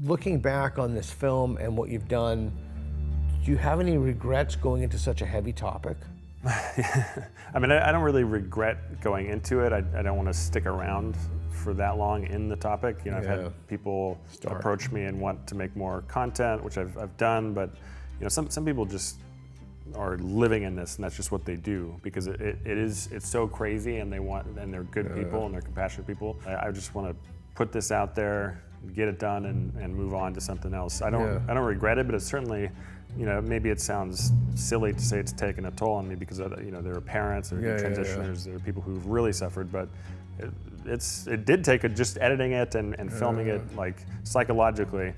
Looking back on this film and what you've done, do you have any regrets going into such a heavy topic? I mean, I don't really regret going into it. I don't want to stick around for that long in the topic. You know, I've had people approach me and want to make more content, which I've done, but you know, some people just are living in this, and that's just what they do because it's so crazy, and they're good people and they're compassionate people. I just want to put this out there, get it done, and move on to something else. I don't regret it, but it's certainly, you know, maybe it sounds silly to say it's taken a toll on me because you know, there are parents, there are transitioners, there are people who've really suffered, but it did take just editing it and filming it, like psychologically.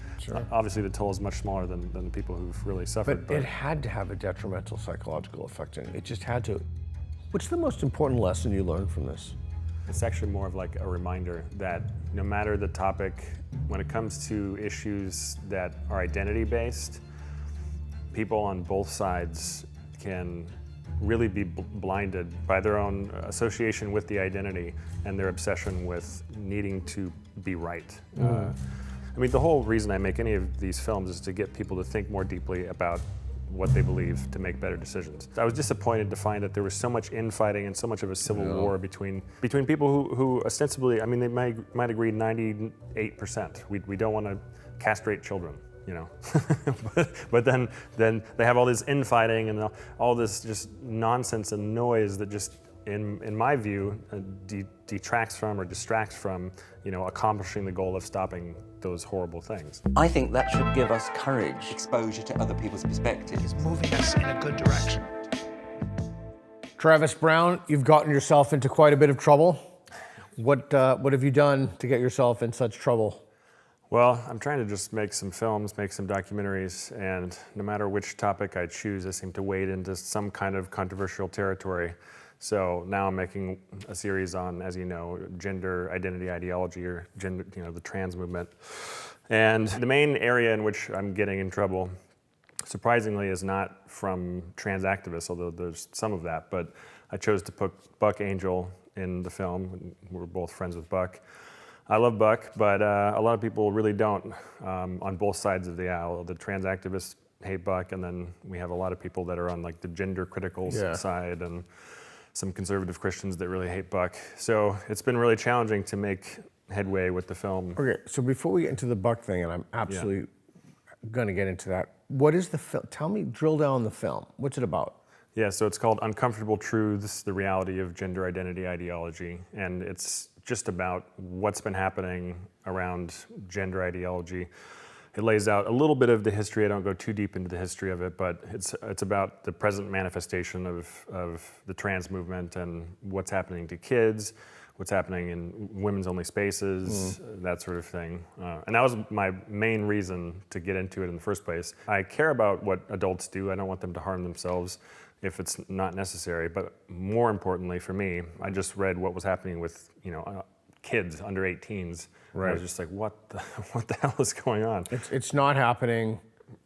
Obviously the toll is much smaller than the people who've really suffered. But it had to have a detrimental psychological effect on it. It just had to. What's the most important lesson you learned from this? It's actually more of like a reminder that no matter the topic, when it comes to issues that are identity-based, people on both sides can really be blinded by their own association with the identity and their obsession with needing to be right. I mean, the whole reason I make any of these films is to get people to think more deeply about what they believe to make better decisions. I was disappointed to find that there was so much infighting and so much of a civil war between people who ostensibly, I mean, they might agree 98%. We don't want to castrate children, you know. but then they have all this infighting and all this just nonsense and noise that just, in my view, detracts from or distracts from, you know, accomplishing the goal of stopping those horrible things. I think that should give us courage. Exposure to other people's perspectives. Moving us in a good direction. Travis Brown, you've gotten yourself into quite a bit of trouble. What have you done to get yourself in such trouble? Well, I'm trying to just make some films, make some documentaries, and no matter which topic I choose, I seem to wade into some kind of controversial territory. So now I'm making a series on, as you know, gender identity ideology, or gender, you know, the trans movement. And the main area in which I'm getting in trouble, surprisingly, is not from trans activists, although there's some of that, but I chose to put Buck Angel in the film. We're both friends with Buck. I love Buck, but a lot of people really don't on both sides of the aisle. The trans activists hate Buck, and then we have a lot of people that are on like the gender critical side, and some conservative Christians that really hate Buck. So it's been really challenging to make headway with the film. Okay, so before we get into the Buck thing, and I'm absolutely gonna get into that, what is the film? Tell me, drill down the film. What's it about? Yeah, so it's called Uncomfortable Truths, the Reality of Gender Identity Ideology. And it's just about what's been happening around gender ideology. It lays out a little bit of the history. I don't go too deep into the history of it, but it's about the present manifestation of the trans movement and what's happening to kids, what's happening in women's only spaces, that sort of thing. And that was my main reason to get into it in the first place. I care about what adults do. I don't want them to harm themselves if it's not necessary. But more importantly for me, I just read what was happening with, you know, kids under 18s. Right. I was just like, what the hell is going on? It's not happening.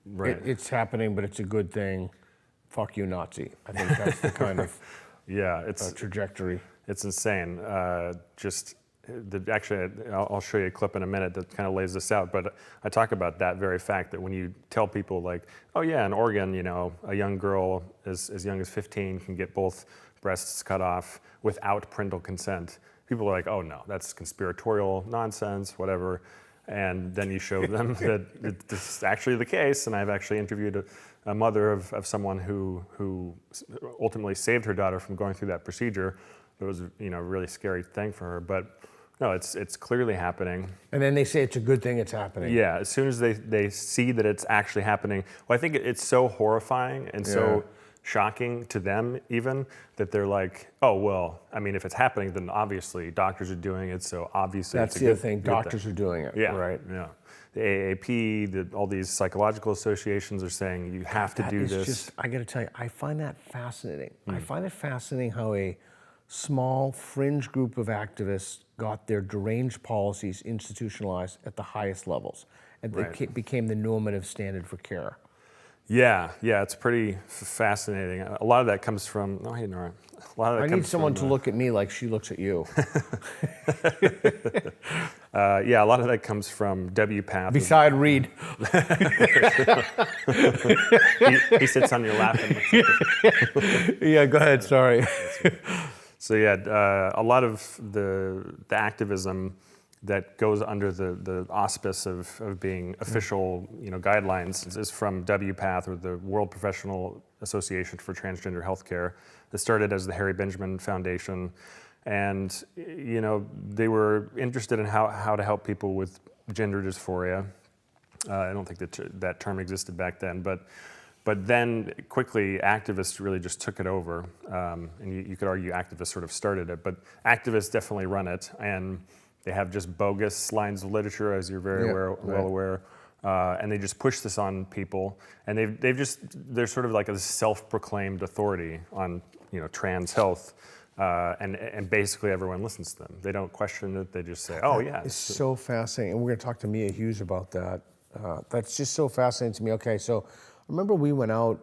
Right. It's happening, but it's a good thing. Fuck you, Nazi. I think that's the kind of it's trajectory. It's insane. Actually, I'll show you a clip in a minute that kind of lays this out, but I talk about that very fact that when you tell people like, oh yeah, in Oregon, you know, a young girl as young as 15 can get both breasts cut off without parental consent. People are like, oh no, that's conspiratorial nonsense, whatever. And then you show them that this is actually the case, and I've actually interviewed a mother of someone who ultimately saved her daughter from going through that procedure. It was, you know, a really scary thing for her, but no, it's clearly happening. And then they say it's a good thing it's happening. Yeah, as soon as they see that it's actually happening, well, I think it's so horrifying and so shocking to them even that they're like, oh, well, I mean, if it's happening, then obviously doctors are doing it, so obviously that's it's a the good other thing, doctors are doing it, right? Yeah. The AAP, all these psychological associations are saying you have to do this. Just, I gotta tell you, I find that fascinating. I find it fascinating how a small fringe group of activists got their deranged policies institutionalized at the highest levels, and it became the normative standard for care. Yeah, it's pretty fascinating. A lot of that comes from. Oh, hey, Nora. A lot of that I comes need someone from, to look at me like she looks at you. Yeah, a lot of that comes from WPATH. Beside Reed. He sits on your lap. And Yeah, go ahead, sorry. So yeah, a lot of the activism that goes under the auspice of being official, guidelines is from WPATH, or the World Professional Association for Transgender Healthcare. That started as the Harry Benjamin Foundation, and they were interested in how to help people with gender dysphoria. I don't think that term existed back then, but then quickly activists really just took it over, and you could argue activists sort of started it, but activists definitely run it, and they have just bogus lines of literature, as you're very well aware, and they just push this on people, and they're sort of like a self-proclaimed authority on trans health, and basically everyone listens to them. They don't question it. They just say, "Oh yeah." It's so fascinating, and we're going to talk to Mia Hughes about that. That's just so fascinating to me. Okay, so remember we went out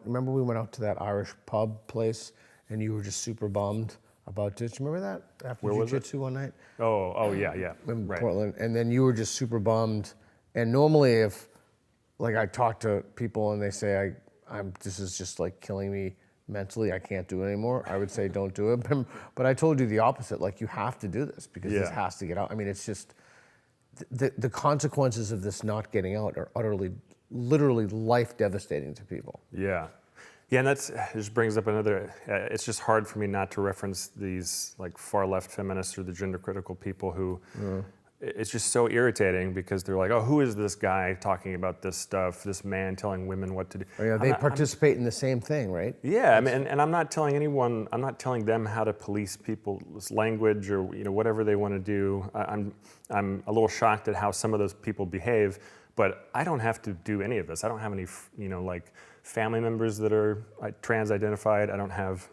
to that Irish pub place, and you were just super bummed about this. Remember that after jiu-jitsu one night? Oh yeah. In Right. Portland, and then you were just super bummed. And normally, if like I talk to people and they say this is just like killing me mentally, I can't do it anymore, I would say don't do it. But I told you the opposite. Like, you have to do this because this has to get out. I mean, it's just the consequences of this not getting out are utterly, literally life devastating to people. Yeah, and it just brings up another. It's just hard for me not to reference these like far left feminists or the gender critical people who. It's just so irritating because they're like, oh, who is this guy talking about this stuff? This man telling women what to do. Oh, yeah, they participate in the same thing, right? Yeah, I mean, and I'm not telling anyone. I'm not telling them how to police people's language or whatever they want to do. I'm a little shocked at how some of those people behave, but I don't have to do any of this. I don't have any like family members that are trans identified. I don't have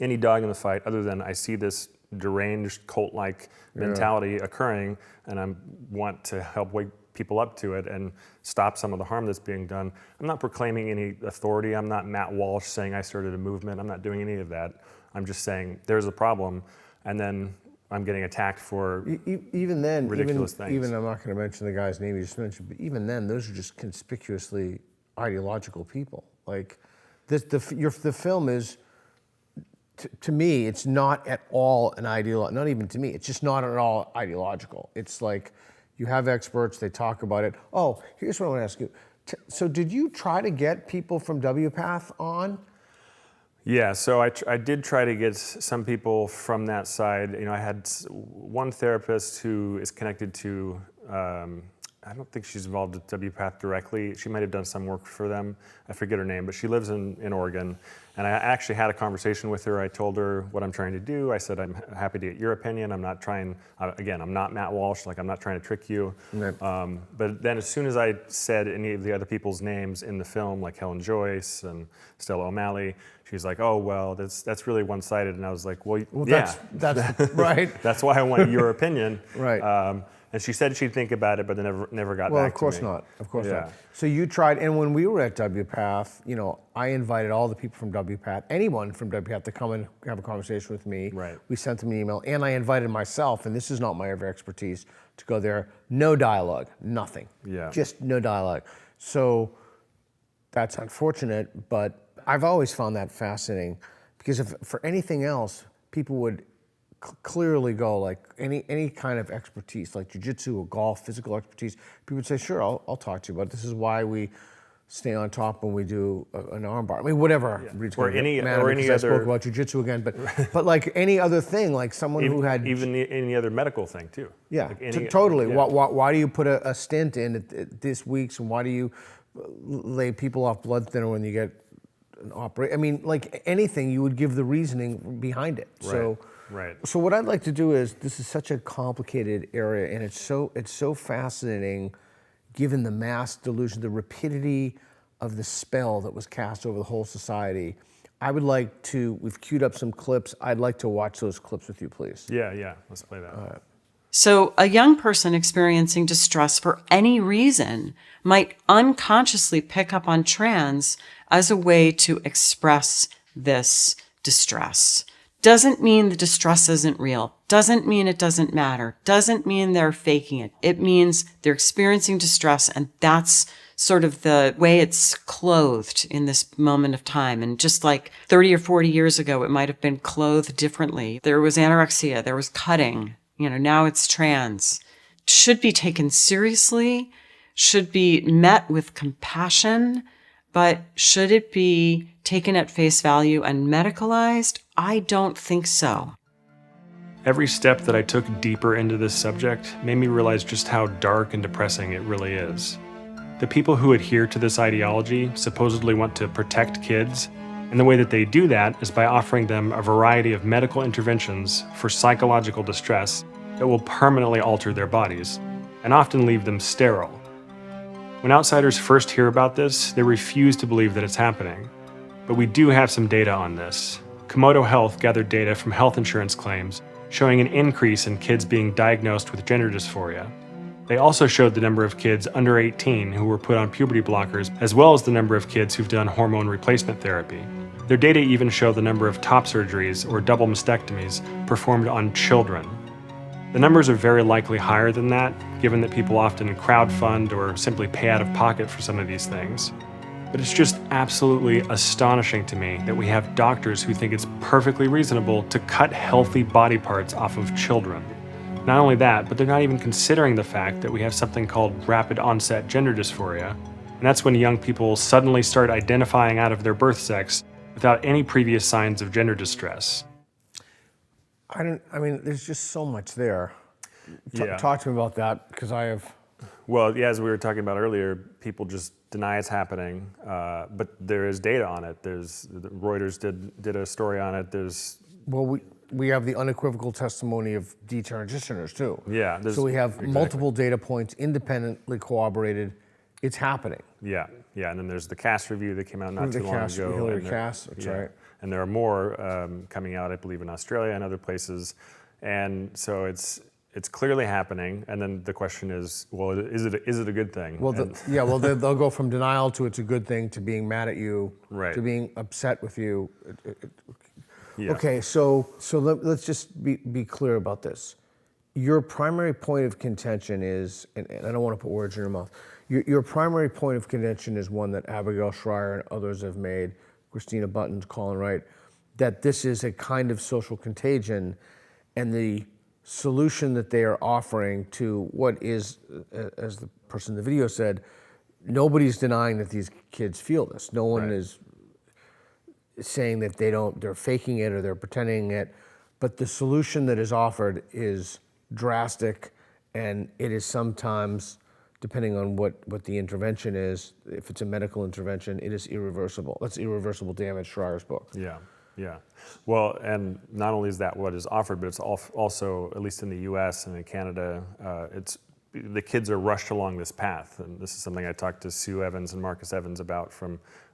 any dog in the fight other than I see this deranged cult-like mentality occurring, and I want to help wake people up to it and stop some of the harm that's being done. I'm not proclaiming any authority. I'm not Matt Walsh saying I started a movement. I'm not doing any of that. I'm just saying there's a problem, and then I'm getting attacked for ridiculous things. Even I'm not going to mention the guy's name you just mentioned, but even then, those are just conspicuously ideological people. Like the film is. To me, it's not at all an ideological, not even to me, it's just not at all ideological. It's like you have experts, they talk about it. Oh, here's what I want to ask you. So did you try to get people from WPATH on? Yeah, so I did try to get some people from that side. I had one therapist who is connected to, I don't think she's involved with WPATH directly. She might have done some work for them. I forget her name, but she lives in Oregon. And I actually had a conversation with her. I told her what I'm trying to do. I said, I'm happy to get your opinion. I'm not trying, again, I'm not Matt Walsh. Like, I'm not trying to trick you. Right. But then as soon as I said any of the other people's names in the film, like Helen Joyce and Stella O'Malley, she's like, oh, well, that's really one-sided. And I was like, well yeah. That's right. That's why I want your opinion. Right. And she said she'd think about it, but they never got back to me. Well, of course not. Of course not. So you tried, and when we were at WPATH, I invited all the people from WPATH, anyone from WPATH, to come and have a conversation with me. Right. We sent them an email, and I invited myself, and this is not my area of expertise, to go there. No dialogue, nothing. Yeah. Just no dialogue. So that's unfortunate, but I've always found that fascinating, because if for anything else, people would clearly go like any kind of expertise, like jiu-jitsu or golf, physical expertise, people would say, sure, I'll talk to you about it. This is why we stay on top when we do an armbar. I mean, whatever. Yeah. Or any I spoke about jiu-jitsu again, but like any other thing, like someone who had any other medical thing too. Yeah, like totally. Yeah. Why do you put a stint in at this week's, and why do you lay people off blood thinner when you get an operation? I mean, like anything, you would give the reasoning behind it. Right. Right. So what I'd like to do is, this is such a complicated area, and it's so fascinating, given the mass delusion, the rapidity of the spell that was cast over the whole society. I would like to, we've queued up some clips. I'd like to watch those clips with you, please. Yeah. Let's play that. All right. So a young person experiencing distress for any reason might unconsciously pick up on trans as a way to express this distress. Doesn't mean the distress isn't real. Doesn't mean it doesn't matter. Doesn't mean they're faking it. It means they're experiencing distress, and that's sort of the way it's clothed in this moment of time. And just like 30 or 40 years ago, it might have been clothed differently. There was anorexia, there was cutting, now it's trans. Should be taken seriously, should be met with compassion, but should it be taken at face value and medicalized? I don't think so. Every step that I took deeper into this subject made me realize just how dark and depressing it really is. The people who adhere to this ideology supposedly want to protect kids, and the way that they do that is by offering them a variety of medical interventions for psychological distress that will permanently alter their bodies, and often leave them sterile. When outsiders first hear about this, they refuse to believe that it's happening. But we do have some data on this. Komodo Health gathered data from health insurance claims showing an increase in kids being diagnosed with gender dysphoria. They also showed the number of kids under 18 who were put on puberty blockers, as well as the number of kids who've done hormone replacement therapy. Their data even show the number of top surgeries or double mastectomies performed on children. The numbers are very likely higher than that, given that people often crowdfund or simply pay out of pocket for some of these things. But it's just absolutely astonishing to me that we have doctors who think it's perfectly reasonable to cut healthy body parts off of children. Not only that, but they're not even considering the fact that we have something called rapid onset gender dysphoria, and that's when young people suddenly start identifying out of their birth sex without any previous signs of gender distress. There's just so much there. Yeah. Talk to me about that, because I have... Well, yeah, as we were talking about earlier, people just deny it's happening, but there is data on it. Reuters did a story on it. Well, we have the unequivocal testimony of detransitioners too. Yeah. So we have multiple data points, independently corroborated. It's happening. Yeah, and then there's the Cass review that came out not too long ago. Hillary Cass, that's right. And there are more coming out, I believe, in Australia and other places. And so it's clearly happening. And then the question is, well, is it a good thing? Well, they'll go from denial to it's a good thing to being mad at you, right, to being upset with you. Yeah. Okay, so let's just be clear about this. Your primary point of contention is, and I don't want to put words in your mouth, your primary point of contention is one that Abigail Schreier and others have made, Christina Buttons, Colin Wright, that this is a kind of social contagion, and the solution that they are offering to what is, as the person in the video said, nobody's denying that these kids feel this. No one is saying that they're faking it or they're pretending it, but the solution that is offered is drastic, and it is sometimes, depending on what the intervention is, if it's a medical intervention, it is irreversible. That's irreversible damage, Schreier's book. Yeah. Well, and not only is that what is offered, but it's also, at least in the US and in Canada, the kids are rushed along this path. And this is something I talked to Sue Evans and Marcus Evans about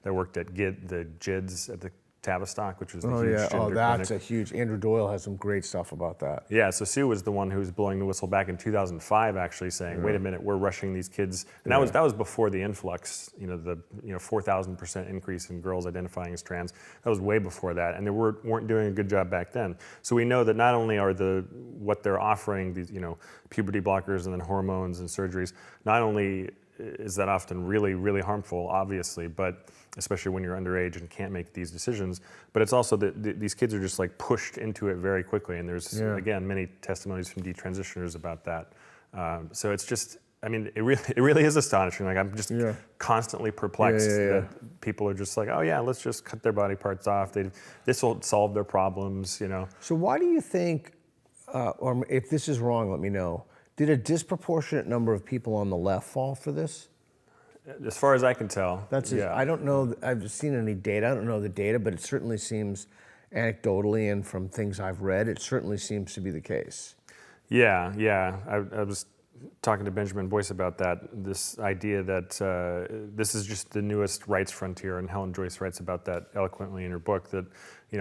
that worked at the JIDS at the Tavistock, which was the huge gender clinic. That's a huge, Andrew Doyle has some great stuff about that. Yeah, so Sue was the one who was blowing the whistle back in 2005, actually saying, wait a minute, we're rushing these kids. And that was before the influx, the 4,000% increase in girls identifying as trans. That was way before that, and they weren't doing a good job back then. So we know that not only are what they're offering, these puberty blockers and then hormones and surgeries, not only is that often really, really harmful, obviously, but especially when you're underage and can't make these decisions, but it's also that these kids are just like pushed into it very quickly, and there's, again, many testimonies from detransitioners about that. So it's just, it really is astonishing. Like, I'm just constantly perplexed that people are just like, oh yeah, let's just cut their body parts off. This will solve their problems, So why do you think, or if this is wrong, let me know, did a disproportionate number of people on the left fall for this? As far as I can tell. I don't know, I've seen any data, I don't know the data, but it certainly seems anecdotally and from things I've read, it certainly seems to be the case. Yeah. I was talking to Benjamin Boyce about that, this idea that this is just the newest rights frontier, and Helen Joyce writes about that eloquently in her book, that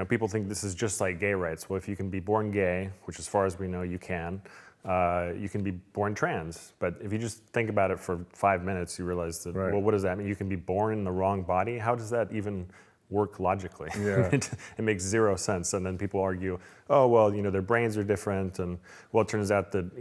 people think this is just like gay rights. Well, if you can be born gay, which as far as we know you can, you can be born trans. But if you just think about it for 5 minutes, you realize that, well, what does that mean? You can be born in the wrong body? How does that even work logically? Yeah. It makes zero sense. And then people argue, oh, well, their brains are different. And well, it turns out that,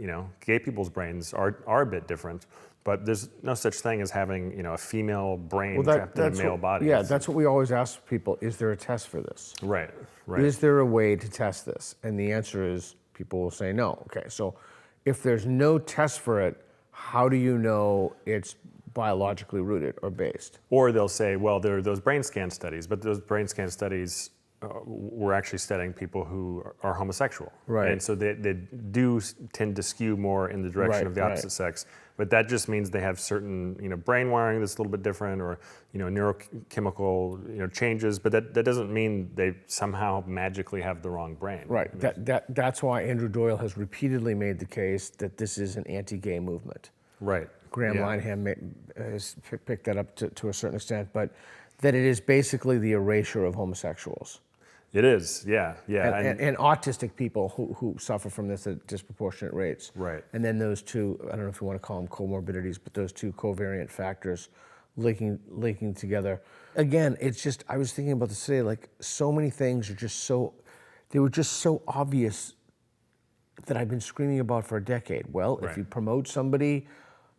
gay people's brains are a bit different. But there's no such thing as having, a female brain trapped in a male body. Yeah, that's what we always ask people. Is there a test for this? Right. Is there a way to test this? And the answer is people will say no. Okay, so if there's no test for it, how do you know it's biologically rooted or based? Or they'll say, well, there are those brain scan studies, but those brain scan studies were actually studying people who are homosexual. Right. And so they do tend to skew more in the direction of the opposite sex. But that just means they have certain, brain wiring that's a little bit different, or, neurochemical, changes. But that doesn't mean they somehow magically have the wrong brain. Right. That's why Andrew Doyle has repeatedly made the case that this is an anti-gay movement. Right. Graham Linehan has picked that up to a certain extent, but that it is basically the erasure of homosexuals. It is, yeah. And autistic people who suffer from this at disproportionate rates. Right. And then those two, I don't know if you want to call them comorbidities, but those two covariant factors linking together. Again, it's just, I was thinking about this today, like so many things they were just so obvious that I've been screaming about for a decade. Well, if you promote somebody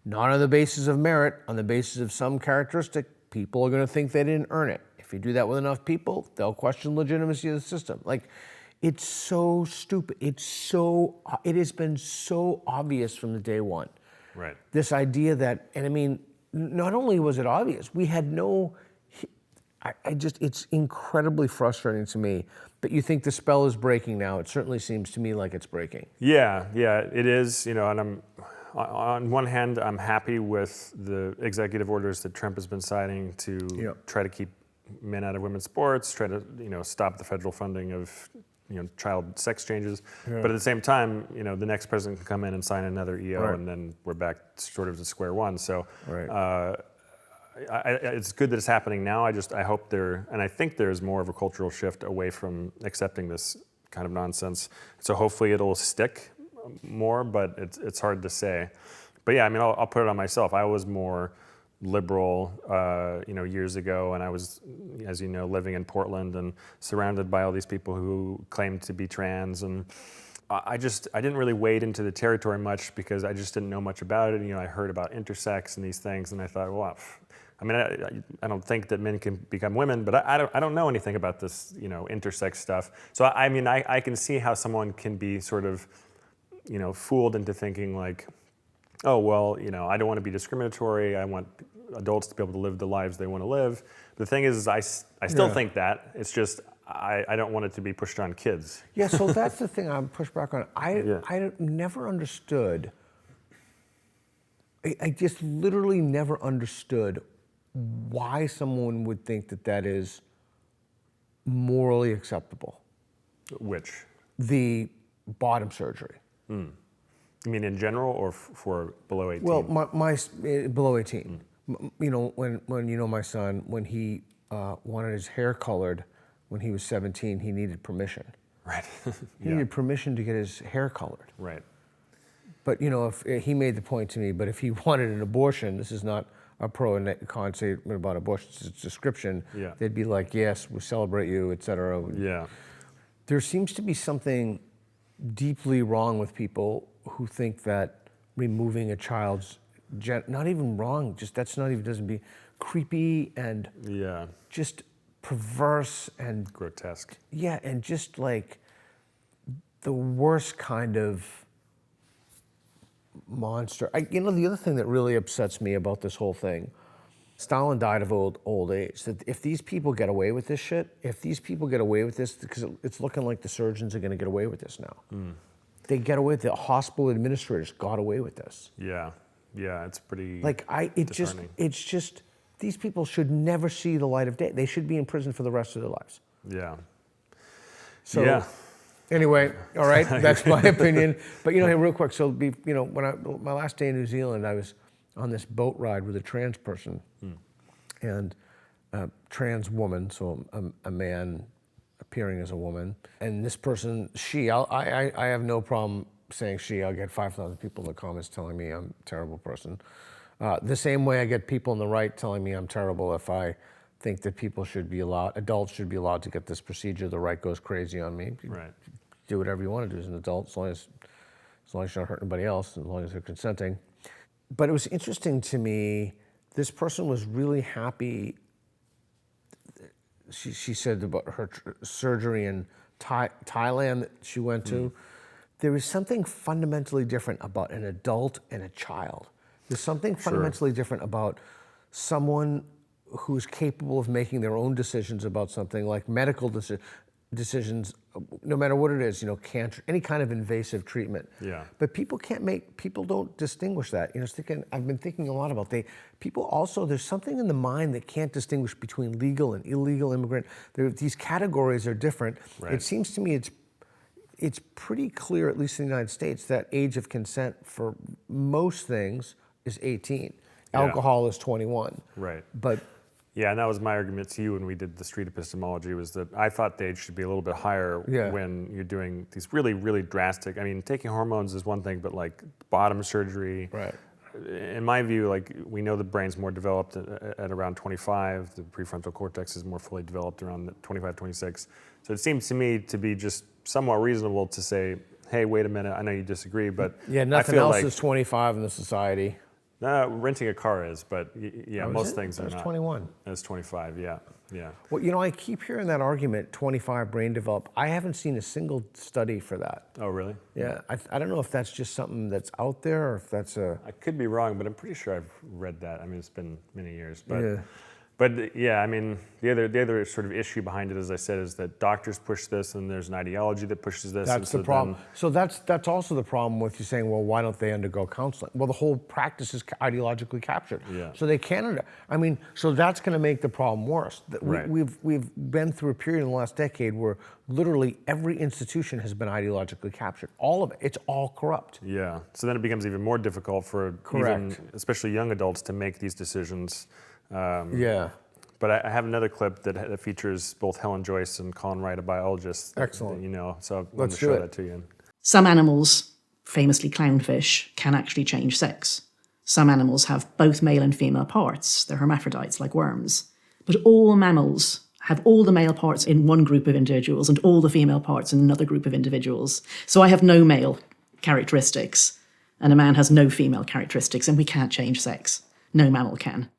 not on the basis of merit, on the basis of some characteristic, people are going to think they didn't earn it. If you do that with enough people, they'll question legitimacy of the system. Like, it's so stupid. It has been so obvious from the day one. Right. This idea that, and I mean, not only was it obvious, we had it's incredibly frustrating to me. But you think the spell is breaking now. It certainly seems to me like it's breaking. Yeah, it is, and I'm, on one hand, I'm happy with the executive orders that Trump has been signing to try to keep men out of women's sports, try to, stop the federal funding of, child sex changes. But at the same time, the next president can come in and sign another EO, and then we're back sort of to square one. So it's good that it's happening now. I hope and I think there's more of a cultural shift away from accepting this kind of nonsense. So hopefully it'll stick more, but it's hard to say. But yeah, I mean, I'll put it on myself. I was more liberal, years ago, and I was, as you know, living in Portland and surrounded by all these people who claimed to be trans, and I didn't really wade into the territory much because I just didn't know much about it. I heard about intersex and these things, and I thought, well, I mean, I don't think that men can become women, but I don't know anything about this, intersex stuff. So I mean, I can see how someone can be sort of, fooled into thinking like, oh, well, I don't want to be discriminatory. I want adults to be able to live the lives they want to live. The thing is I still think that. It's just I don't want it to be pushed on kids. Yeah, so that's the thing I'm pushed back on. I never understood. I just literally never understood why someone would think that is morally acceptable. Which? The bottom surgery. You mean in general or for below 18? Well, my below 18. When my son, when he wanted his hair colored when he was 17, he needed permission. Right. He needed permission to get his hair colored. Right. But if he made the point to me, but if he wanted an abortion, this is not a pro and con statement about abortion, it's a description. Yeah. They'd be like, yes, we celebrate you, et cetera. Yeah. There seems to be something deeply wrong with people who think that removing a child's not even wrong, just doesn't be creepy and just perverse and grotesque. Yeah, and just like the worst kind of monster. The other thing that really upsets me about this whole thing, Stalin died of old age. That if these people get away with this shit, because it's looking like the surgeons are going to get away with this now. They get away with it. The hospital administrators got away with this. Yeah, it's pretty. It's just these people should never see the light of day. They should be in prison for the rest of their lives. Yeah. So, anyway, all right, that's my opinion. But hey, real quick. So, when my last day in New Zealand, I was on this boat ride with a trans person, and a trans woman, so a man appearing as a woman, and this person, I have no problem saying she, I'll get 5,000 people in the comments telling me I'm a terrible person. The same way I get people on the right telling me I'm terrible if I think that adults should be allowed to get this procedure. The right goes crazy on me. Right. Do whatever you want to do as an adult, as long as you're not hurting anybody else, as long as they're consenting. But it was interesting to me, this person was really happy. She said about her surgery in Thailand that she went to. There is something fundamentally different about an adult and a child. There's something fundamentally different about someone who's capable of making their own decisions about something, like medical decisions, no matter what it is, cancer, any kind of invasive treatment. Yeah. But people don't distinguish that. I've been thinking a lot about people also, there's something in the mind that can't distinguish between legal and illegal immigrant. These categories are different. Right. It seems to me it's pretty clear, at least in the United States, that age of consent for most things is 18. Yeah. Alcohol is 21. Right. But yeah, and that was my argument to you when we did the street epistemology, was that I thought the age should be a little bit higher when you're doing these really, really drastic, taking hormones is one thing, but like bottom surgery. Right. In my view, like, we know the brain's more developed at around 25, the prefrontal cortex is more fully developed around 25, 26. So it seems to me to be just somewhat reasonable to say, hey, wait a minute, I know you disagree, but yeah, nothing I feel else like, is 25 in the society. renting a car is, but most things are not. That's 21. It's 25, yeah. Well, I keep hearing that argument, 25 brain develop. I haven't seen a single study for that. Oh, really? Yeah, I don't know if that's just something that's out there or if that's I could be wrong, but I'm pretty sure I've read that. It's been many years, but Yeah. But yeah, the other sort of issue behind it, as I said, is that doctors push this, and there's an ideology that pushes this. That's the problem. So that's also the problem with you saying, well, why don't they undergo counseling? Well, the whole practice is ideologically captured. Yeah. So they can't. So that's going to make the problem worse. Right. We've been through a period in the last decade where literally every institution has been ideologically captured. All of it. It's all corrupt. Yeah. So then it becomes even more difficult for even, especially young adults, to make these decisions. Yeah. But I have another clip that features both Helen, Joyce, and Colin Wright, a biologist. Excellent. So I wanted to show that to you. Some animals, famously clownfish, can actually change sex. Some animals have both male and female parts. They're hermaphrodites, like worms. But all mammals have all the male parts in one group of individuals and all the female parts in another group of individuals. So I have no male characteristics, and a man has no female characteristics, and we can't change sex. No mammal can.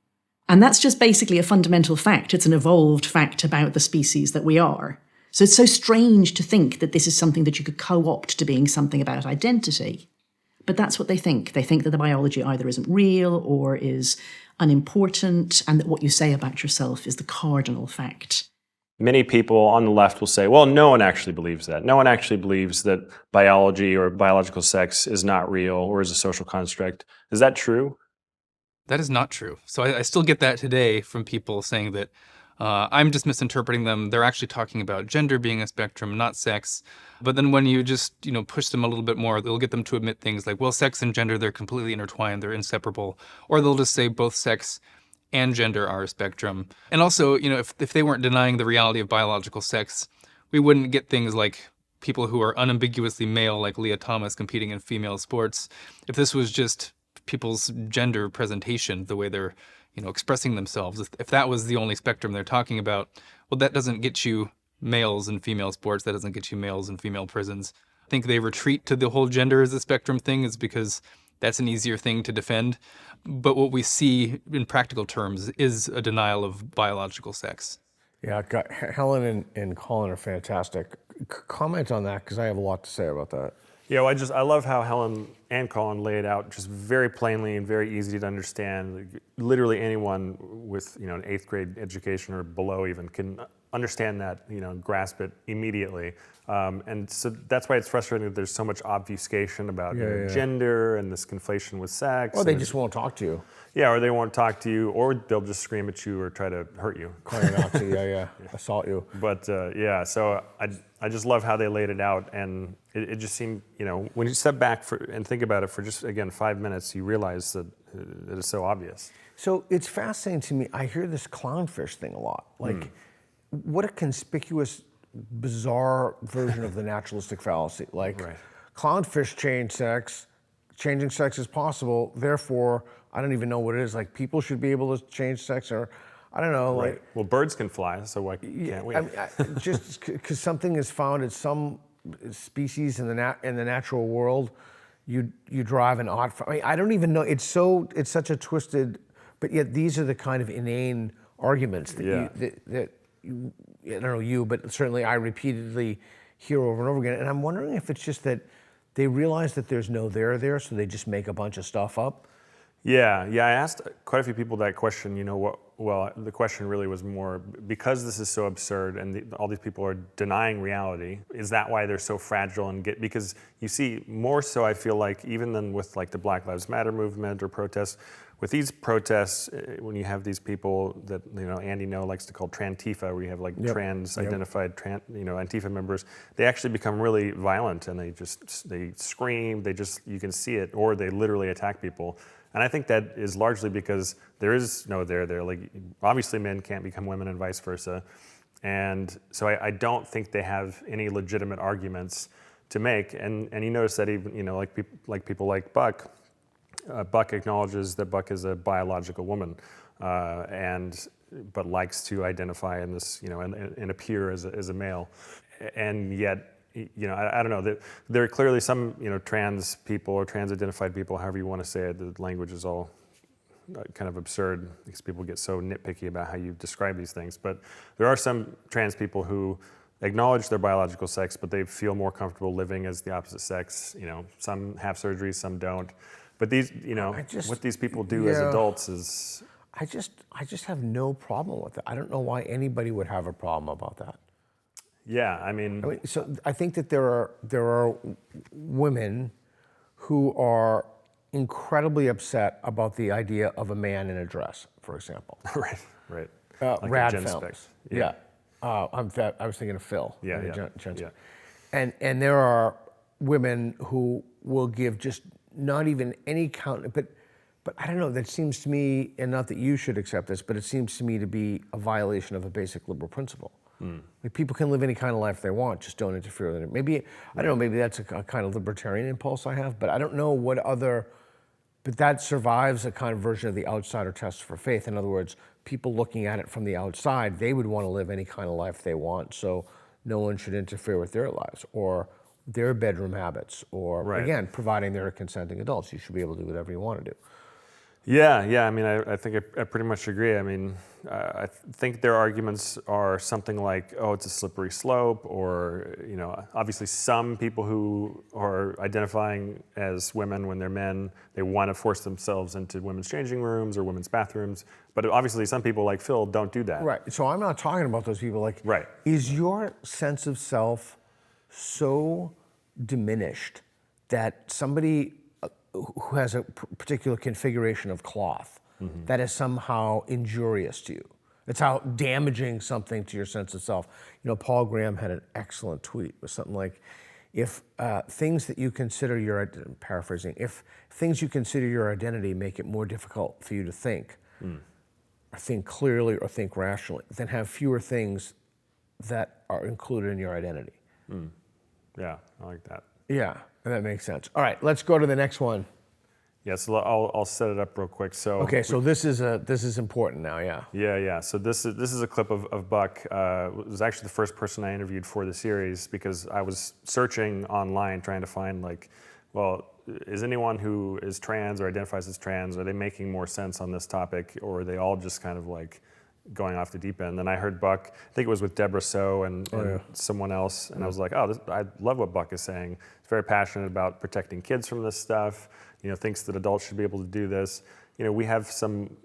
And that's just basically a fundamental fact. It's an evolved fact about the species that we are. So it's so strange to think that this is something that you could co-opt to being something about identity. But that's what they think. They think that the biology either isn't real or is unimportant, and that what you say about yourself is the cardinal fact. Many people on the left will say, well, no one actually believes that. No one actually believes that biology or biological sex is not real or is a social construct. Is that true? That is not true. So I still get that today from people saying that I'm just misinterpreting them. They're actually talking about gender being a spectrum, not sex. But then when you just, push them a little bit more, they'll get them to admit things like, well, sex and gender, they're completely intertwined, they're inseparable. Or they'll just say both sex and gender are a spectrum. And also, if they weren't denying the reality of biological sex, we wouldn't get things like people who are unambiguously male, like Leah Thomas, competing in female sports. If this was just people's gender presentation, the way they're, expressing themselves, if that was the only spectrum they're talking about, well, that doesn't get you males in female sports, that doesn't get you males in female prisons. I think they retreat to the whole gender as a spectrum thing is because that's an easier thing to defend. But what we see in practical terms is a denial of biological sex. Yeah, Helen and Colin are fantastic. Comment on that, because I have a lot to say about that. Yeah, well, I love how Helen and Colin lay it out just very plainly and very easy to understand. Like, literally anyone with an 8th grade education or below even can understand that, grasp it immediately. And so that's why it's frustrating that there's so much obfuscation about gender and this conflation with sex. Or they just won't talk to you. Yeah, or they won't talk to you, or they'll just scream at you or try to hurt you. Call you Nazi, assault you. But so I just love how they laid it out, and it just seemed, when you step back and think about it for just, again, 5 minutes, you realize that it's so obvious. So it's fascinating to me. I hear this clownfish thing a lot. Like, what a conspicuous, bizarre version of the naturalistic fallacy. Like, clownfish change sex, changing sex is possible. Therefore, I don't even know what it is. Like people should be able to change sex, or I don't know. Right. Like Well, birds can fly, so why can't we? I mean, just because something is found in some species in the natural world, you drive an odd. I mean, I don't even know. It's such a twisted, but yet these are the kind of inane arguments that you, I don't know you, but certainly I repeatedly hear over and over again. And I'm wondering if it's just that they realize that there's no there, so they just make a bunch of stuff up. Yeah. I asked quite a few people that question. Well, the question really was more because this is so absurd and all these people are denying reality. Is that why they're so fragile because you see more so? I feel like even than with like the Black Lives Matter movement or protests. With these protests, when you have these people that Andy No likes to call Trantifa, where you have like trans-identified Antifa members, they actually become really violent and they scream, you can see it, or they literally attack people. And I think that is largely because there is no there. Like obviously men can't become women and vice versa, and so I don't think they have any legitimate arguments to make. And you notice that even like people like Buck. Buck acknowledges that Buck is a biological woman, but likes to identify in this, and appear as a male, and yet, I don't know. There are clearly some, trans people or trans-identified people, however you want to say it. The language is all kind of absurd because people get so nitpicky about how you describe these things. But there are some trans people who acknowledge their biological sex, but they feel more comfortable living as the opposite sex. Some have surgery, some don't. But these, what these people do as adults is. I just have no problem with it. I don't know why anybody would have a problem about that. Yeah, I mean, so I think that there are women who are incredibly upset about the idea of a man in a dress, for example. Right. Like rad Gen films. Spec. Yeah. I was thinking of Phil. Yeah. And there are women who will give just not even any count, but I don't know, that seems to me, and not that you should accept this, but it seems to me to be a violation of a basic liberal principle. Like people can live any kind of life they want, just don't interfere with it. Maybe, I don't know, maybe that's a kind of libertarian impulse I have, but I don't know but that survives a kind of version of the outsider test for faith. In other words, people looking at it from the outside, they would want to live any kind of life they want, so no one should interfere with their lives, or their bedroom habits, or again, providing they're consenting adults, you should be able to do whatever you want to do. Yeah. I mean, I think I pretty much agree. I mean, I think their arguments are something like, oh, it's a slippery slope, or, obviously some people who are identifying as women when they're men, they want to force themselves into women's changing rooms or women's bathrooms. But obviously some people like Phil don't do that. Right. So I'm not talking about those people. Like, is your sense of self so diminished that somebody who has a particular configuration of cloth that is somehow injurious to you? It's how damaging something to your sense of self. Paul Graham had an excellent tweet with something like, if things that you consider paraphrasing, if things you consider your identity make it more difficult for you to think, or think clearly or think rationally, then have fewer things that are included in your identity. Yeah, I like that. Yeah, that makes sense. All right, let's go to the next one. Yeah, so I'll set it up real quick. So so this is important now. Yeah. Yeah. So this is a clip of Buck. It was actually the first person I interviewed for the series because I was searching online trying to find is anyone who is trans or identifies as trans, are they making more sense on this topic, or are they all just kind of like going off the deep end? And I heard Buck, I think it was with Deborah So and someone else, and I was like, I love what Buck is saying. He's very passionate about protecting kids from this stuff, thinks that adults should be able to do this. We have some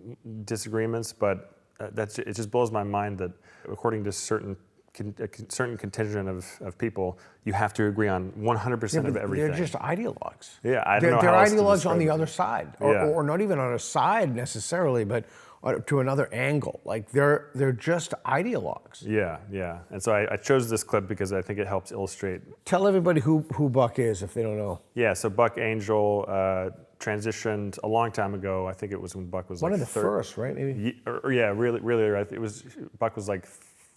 disagreements, but it just blows my mind that according to a certain contingent of people, you have to agree on 100% of everything. They're just ideologues. Yeah, I don't know they're how else to ideologues on describe the it. other side, or not even on a side necessarily, but to another angle. Like they're just ideologues. Yeah. And so I chose this clip because I think it helps illustrate. Tell everybody who Buck is if they don't know. Yeah, so Buck Angel transitioned a long time ago. I think it was when Buck was one like of the first, right? Maybe. Really. Buck was like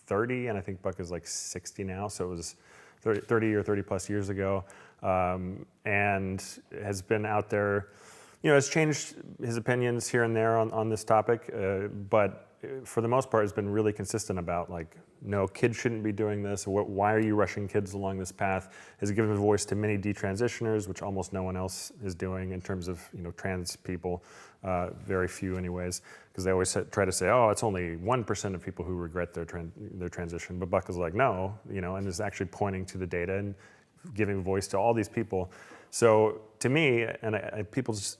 30, and I think Buck is like 60 now. So it was 30 or 30 plus years ago. and has been out there, has changed his opinions here and there on this topic, but for the most part has been really consistent about like, no, kids shouldn't be doing this. Why are you rushing kids along this path? Has given a voice to many detransitioners, which almost no one else is doing in terms of trans people, very few anyways, because they always try to say, oh, it's only 1% of people who regret their transition. But Buck is like, no, and is actually pointing to the data and giving voice to all these people. So to me, and people just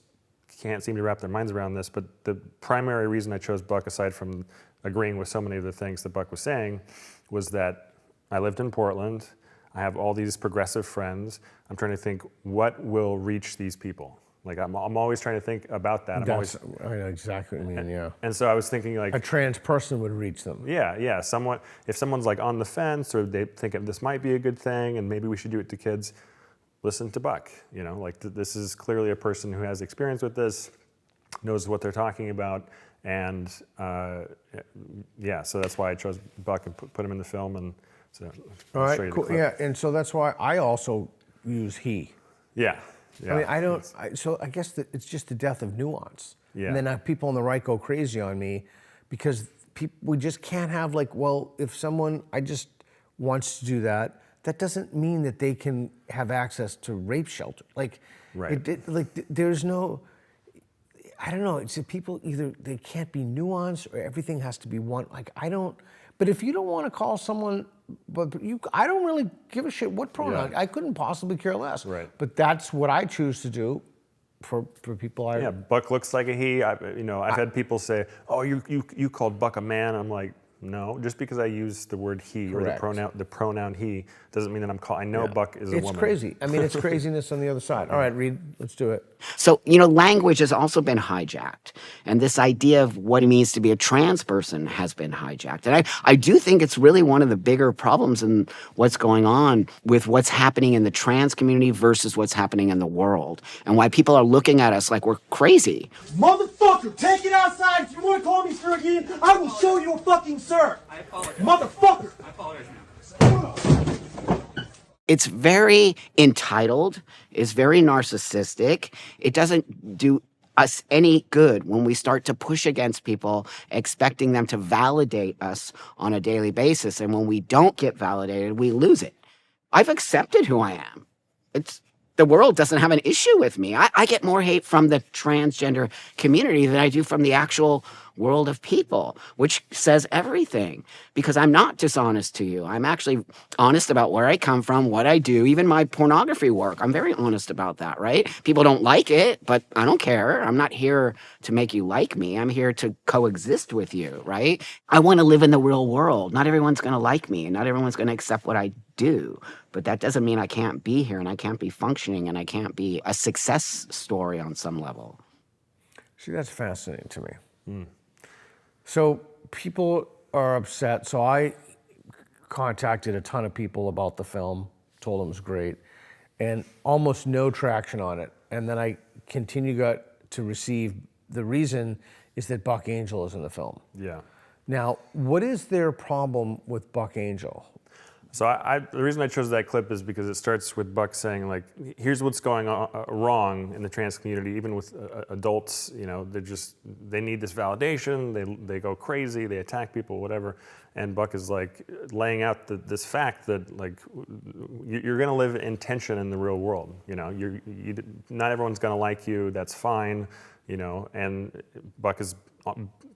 can't seem to wrap their minds around this, but the primary reason I chose Buck, aside from agreeing with so many of the things that Buck was saying, was that I lived in Portland. I have all these progressive friends. I'm trying to think what will reach these people. Like I'm always trying to think about that. I know exactly what you mean, yeah. And so I was thinking like a trans person would reach them. Yeah. If someone's like on the fence or they think this might be a good thing and maybe we should do it to kids, listen to Buck. This is clearly a person who has experience with this, knows what they're talking about, and so that's why I chose Buck and put him in the film. And so all right, cool. Yeah, and so that's why I also use he. Yeah. I mean, I don't. So I guess that it's just the death of nuance. Yeah. And then people on the right go crazy on me because we just can't have like, well, if someone just wants to do that, that doesn't mean that they can have access to rape shelter. Like, right. There's no. I don't know. It's that people either they can't be nuanced or everything has to be one. Like I don't. But if you don't want to call someone, I don't really give a shit what pronoun. Yeah. I couldn't possibly care less. Right. But that's what I choose to do for people. Yeah, Buck looks like a he. I've had people say, "Oh, you called Buck a man." I'm like, no, just because I use the word he Correct. or the pronoun he doesn't mean that I'm I know Buck is a woman. It's crazy. I mean, it's craziness on the other side. All right, Reed, let's do it. So, language has also been hijacked. And this idea of what it means to be a trans person has been hijacked. And I do think it's really one of the bigger problems in what's going on with what's happening in the trans community versus what's happening in the world. And why people are looking at us like we're crazy. Motherfucker, take it outside. If you want to call me sir again, I will show you a fucking sir. I apologize. Motherfucker. I apologize now. It's very entitled, it's very narcissistic. It doesn't do us any good when we start to push against people, expecting them to validate us on a daily basis. And when we don't get validated, we lose it. I've accepted who I am. The world doesn't have an issue with me. I get more hate from the transgender community than I do from the actual world of people, which says everything, because I'm not dishonest to you. I'm actually honest about where I come from, what I do, even my pornography work. I'm very honest about that, right? People don't like it, but I don't care. I'm not here to make you like me. I'm here to coexist with you, right? I want to live in the real world. Not everyone's going to like me, and not everyone's going to accept what I do. But that doesn't mean I can't be here, and I can't be functioning, and I can't be a success story on some level. See, that's fascinating to me. So people are upset. So I contacted a ton of people about the film, told them it was great, and almost no traction on it. And then I got to receive, the reason is that Buck Angel is in the film. Yeah. Now, what is their problem with Buck Angel? So the reason I chose that clip is because it starts with Buck saying, like, here's what's going on wrong in the trans community, even with adults. They need this validation. They go crazy. They attack people, whatever. And Buck is like laying out this fact that like you're going to live in tension in the real world. Not everyone's going to like you. That's fine. And Buck has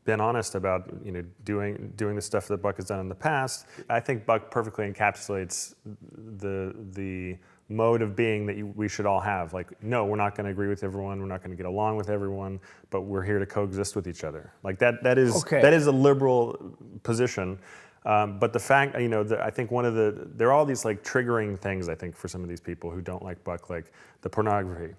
been honest about doing the stuff that Buck has done in the past. I think Buck perfectly encapsulates the mode of being that we should all have. Like, no, we're not going to agree with everyone. We're not going to get along with everyone, but we're here to coexist with each other. Like that is a liberal position. But the fact, I think there are all these like triggering things, I think, for some of these people who don't like Buck, like the pornography,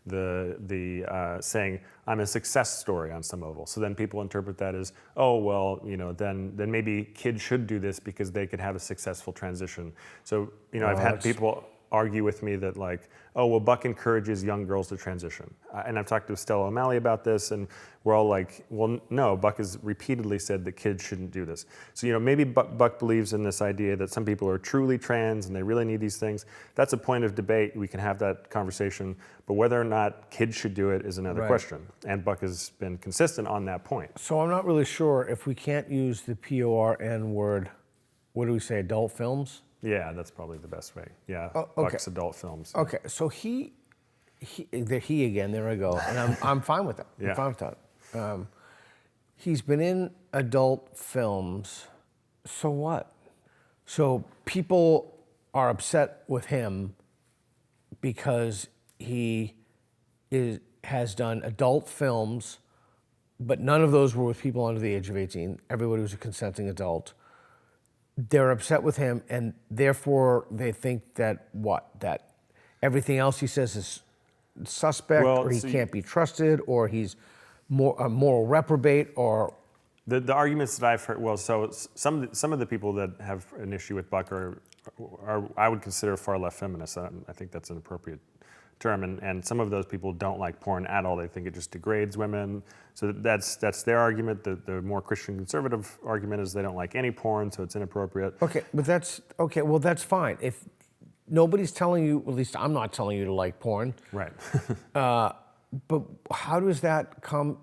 the saying I'm a success story on some level. So then people interpret that as, oh well, then maybe kids should do this because they could have a successful transition. So I've had people argue with me that like, oh, well, Buck encourages young girls to transition. And I've talked to Stella O'Malley about this, and we're all like, well, no, Buck has repeatedly said that kids shouldn't do this. So, you know, maybe Buck believes in this idea that some people are truly trans and they really need these things. That's a point of debate. We can have that conversation. But whether or not kids should do it is another question. And Buck has been consistent on that point. So I'm not really sure if we can't use the PORN word, what do we say, adult films? Yeah, that's probably the best way. Yeah, Oh, okay. Buck's adult films. Okay, so he again, there I go, and I'm fine with that. Yeah. I'm fine with that. He's been in adult films, so what? So people are upset with him because he has done adult films, but none of those were with people under the age of 18. Everybody was a consenting adult. They're upset with him, and therefore they think that that everything else he says is suspect, or he can't be trusted, or he's a moral reprobate, or the arguments that I've heard. Well, so some of the people that have an issue with Buck are I would consider far left feminists. I think that's an appropriate term, and some of those people don't like porn at all. They think it just degrades women. So that's their argument. The more Christian conservative argument is they don't like any porn, so it's inappropriate. Okay, but that's okay. Well, that's fine. If nobody's telling you, at least I'm not telling you to like porn. Right. But how does that come?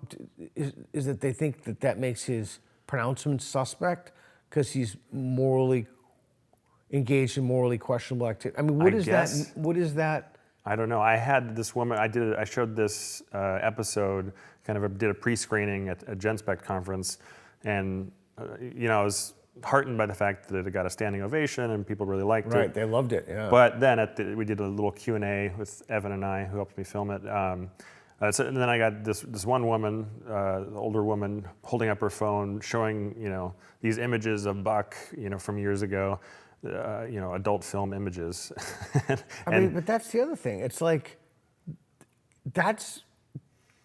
Is that they think that makes his pronouncement suspect because he's morally engaged in morally questionable activity? I mean, what is that? What is that? I don't know. I had this woman. I showed this episode. Did a pre-screening at a GenSpec conference, and I was heartened by the fact that it got a standing ovation and people really liked it. Right, they loved it. Yeah. But then we did a little Q&A with Evan and I, who helped me film it. And then I got this one woman, older woman, holding up her phone, showing these images of Buck, from years ago. Adult film images. I mean, but that's the other thing. It's like, that's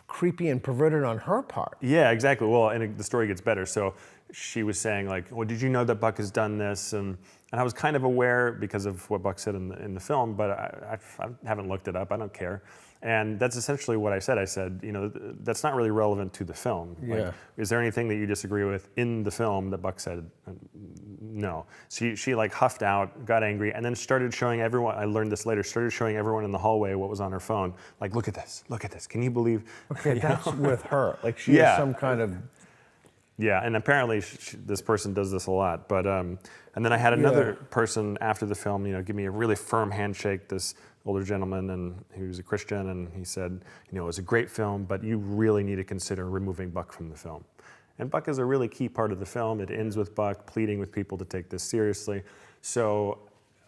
creepy and perverted on her part. Yeah, exactly. Well, and the story gets better. So she was saying like, well, did you know that Buck has done this? And I was kind of aware because of what Buck said in the film, but I haven't looked it up. I don't care. And that's essentially what I said. I said, that's not really relevant to the film. Yeah. Like, is there anything that you disagree with in the film that Buck said? No. She like huffed out, got angry, and then started showing everyone, I learned this later, started showing everyone in the hallway what was on her phone. Like, look at this. Can you believe? Okay, that's with her. Like she has some kind of... Yeah, and apparently this person does this a lot. But and then I had another person after the film, give me a really firm handshake, this older gentleman, and he was a Christian, and he said, it was a great film, but you really need to consider removing Buck from the film. And Buck is a really key part of the film. It ends with Buck pleading with people to take this seriously. So,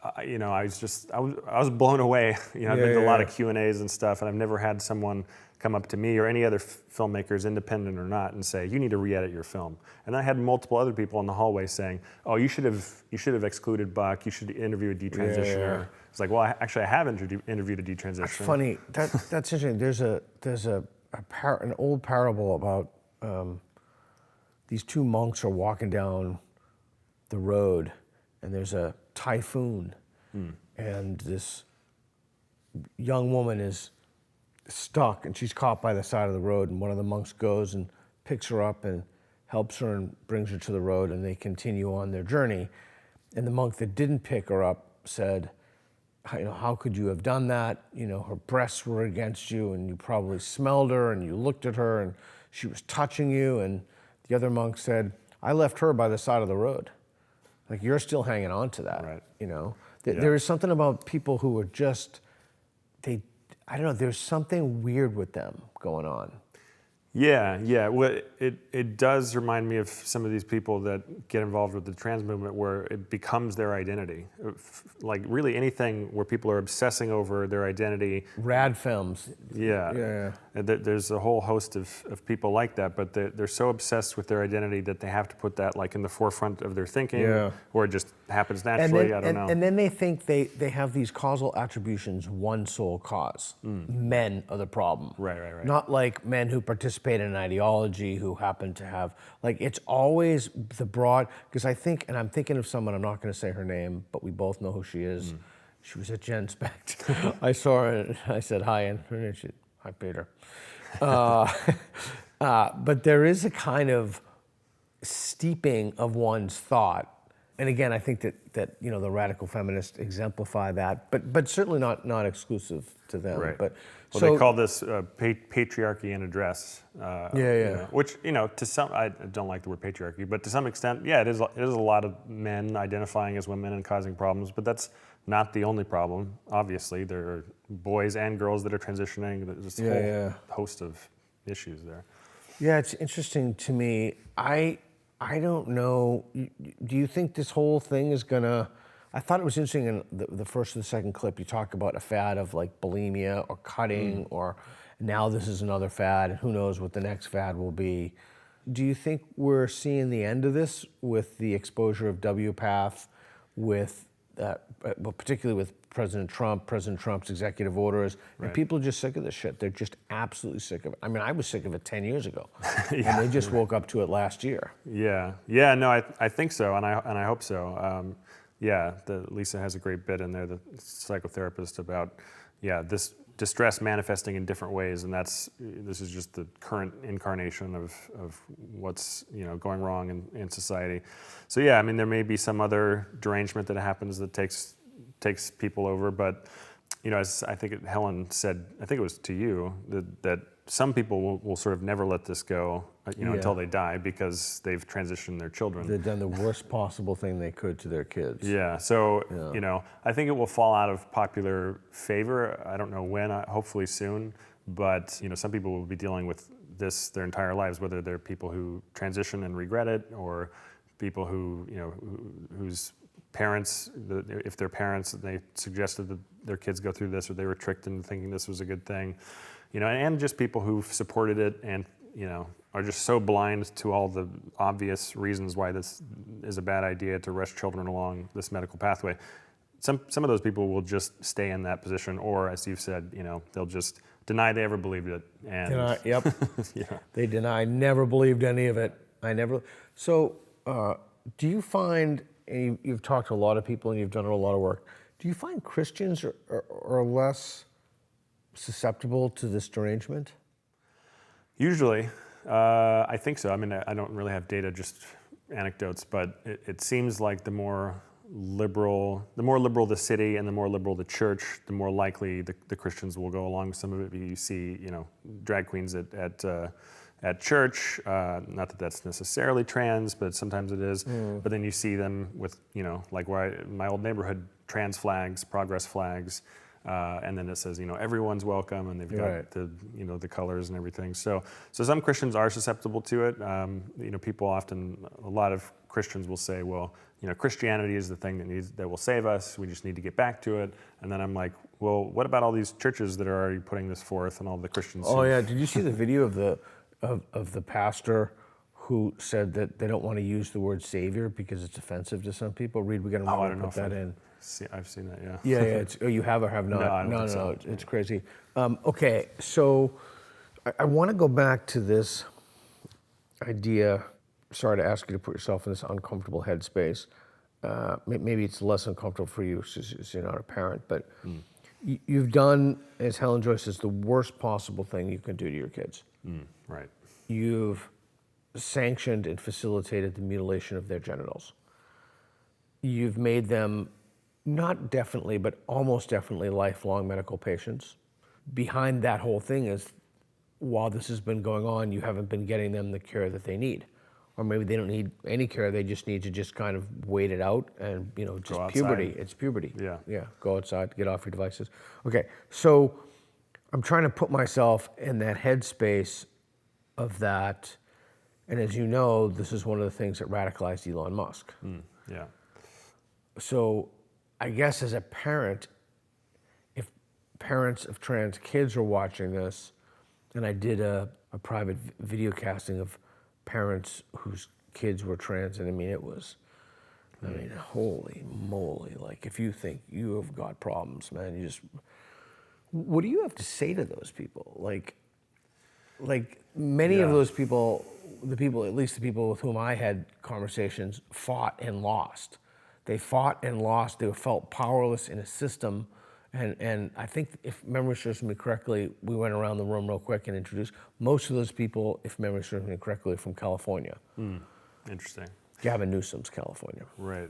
I was blown away. I've been to a lot of Q&As and stuff, and I've never had someone come up to me or any other filmmakers, independent or not, and say, you need to re-edit your film. And I had multiple other people in the hallway saying, oh, you should have excluded Buck, you should interview a detransitioner. It's like, well, I have interviewed a detransitioner. That's funny. That's interesting. There's an old parable about these two monks are walking down the road, and there's a typhoon, and this young woman is stuck, and she's caught by the side of the road, and one of the monks goes and picks her up and helps her and brings her to the road, and they continue on their journey. And the monk that didn't pick her up said, how could you have done that? Her breasts were against you, and you probably smelled her, and you looked at her, and she was touching you. And the other monk said, I left her by the side of the road. Like, you're still hanging on to that, right. There is something about people who are just, I don't know, there's something weird with them going on. Yeah. Well, it does remind me of some of these people that get involved with the trans movement where it becomes their identity. Like really anything where people are obsessing over their identity. Rad films. Yeah. There's a whole host of people like that, but they're so obsessed with their identity that they have to put that like in the forefront of their thinking, or it just happens naturally. I don't know. And then they think they have these causal attributions, one sole cause. Men are the problem. Right. Not like men who participate in an ideology who happen to have, like, it's always the broad, because I'm thinking of someone, I'm not going to say her name, but we both know who she is. She was at Gen Spect. I saw her and I said hi, and she, hi, Peter. But there is a kind of steeping of one's thought. And again, I think that the radical feminists exemplify that, but certainly not exclusive to them. Right. But Well, so they call this patriarchy in a dress. Which, to some, I don't like the word patriarchy, but to some extent, yeah, it is a lot of men identifying as women and causing problems, but that's not the only problem. Obviously, there are boys and girls that are transitioning. There's a whole host of issues there. Yeah, it's interesting to me. I don't know. Do you think this whole thing is gonna? I thought it was interesting in the first and the second clip. You talk about a fad of like bulimia or cutting, or now this is another fad. Who knows what the next fad will be? Do you think we're seeing the end of this with the exposure of WPATH, with well, particularly with President Trump's executive orders, and people are just sick of this shit. They're just absolutely sick of it. I mean, I was sick of it 10 years ago, and they just woke up to it last year. Yeah, no, I think so, and I hope so. Lisa has a great bit in there, the psychotherapist, about this distress manifesting in different ways, and this is just the current incarnation of what's going wrong in society. So yeah, I mean, there may be some other derangement that happens that takes people over, but as I think Helen said, I think it was to you, that some people will sort of never let this go, until they die, because they've transitioned their children. They've done the worst possible thing they could to their kids. Yeah, so, I think it will fall out of popular favor. I don't know when, hopefully soon, but, some people will be dealing with this their entire lives, whether they're people who transition and regret it, or people who, whose parents, if they're parents, they suggested that their kids go through this, or they were tricked into thinking this was a good thing, and just people who've supported it and, are just so blind to all the obvious reasons why this is a bad idea to rush children along this medical pathway. Some of those people will just stay in that position, or as you've said, they'll just deny they ever believed it. And Yep. They deny. Never believed any of it. I never. So, do you find? And you've talked to a lot of people, and you've done a lot of work. Do you find Christians are less susceptible to this derangement? Usually, I think so. I mean, I don't really have data, just anecdotes, but it seems like the more liberal the city and the more liberal the church, the more likely the Christians will go along with some of it. You see, drag queens at church. Not that that's necessarily trans, but sometimes it is. But then you see them with, like in my old neighborhood, trans flags, progress flags. And then it says, everyone's welcome, and they've got the colors and everything. So some Christians are susceptible to it. People often, a lot of Christians will say, well, Christianity is the thing that will save us. We just need to get back to it. And then I'm like, well, what about all these churches that are already putting this forth, and all the Christians? Oh yeah, did you see the video of the pastor who said that they don't want to use the word savior because it's offensive to some people? Reed, we're going to put that in. I've seen that, yeah. Yeah. You have or have not? No, I don't think so. It's crazy. Okay, so I want to go back to this idea. Sorry to ask you to put yourself in this uncomfortable headspace. Maybe it's less uncomfortable for you since you're not a parent, but you've done, as Helen Joyce says, the worst possible thing you can do to your kids. Right. You've sanctioned and facilitated the mutilation of their genitals. You've made them not definitely, but almost definitely lifelong medical patients. Behind that whole thing is, while this has been going on, you haven't been getting them the care that they need. Or maybe they don't need any care, they just need to just kind of wait it out and, just puberty. It's puberty. Yeah, go outside, get off your devices. Okay, so I'm trying to put myself in that headspace of that. And as you know, this is one of the things that radicalized Elon Musk. Yeah. So I guess as a parent, if parents of trans kids are watching this, and I did a private video casting of parents whose kids were trans, and I mean, holy moly, like if you think you have got problems, man, what do you have to say to those people? Like many of those people, at least the people with whom I had conversations, fought and lost. They fought and lost. They felt powerless in a system. And I think, if memory serves me correctly, we went around the room real quick and introduced most of those people, if memory serves me correctly, from California. Interesting. Gavin Newsom's California. Right.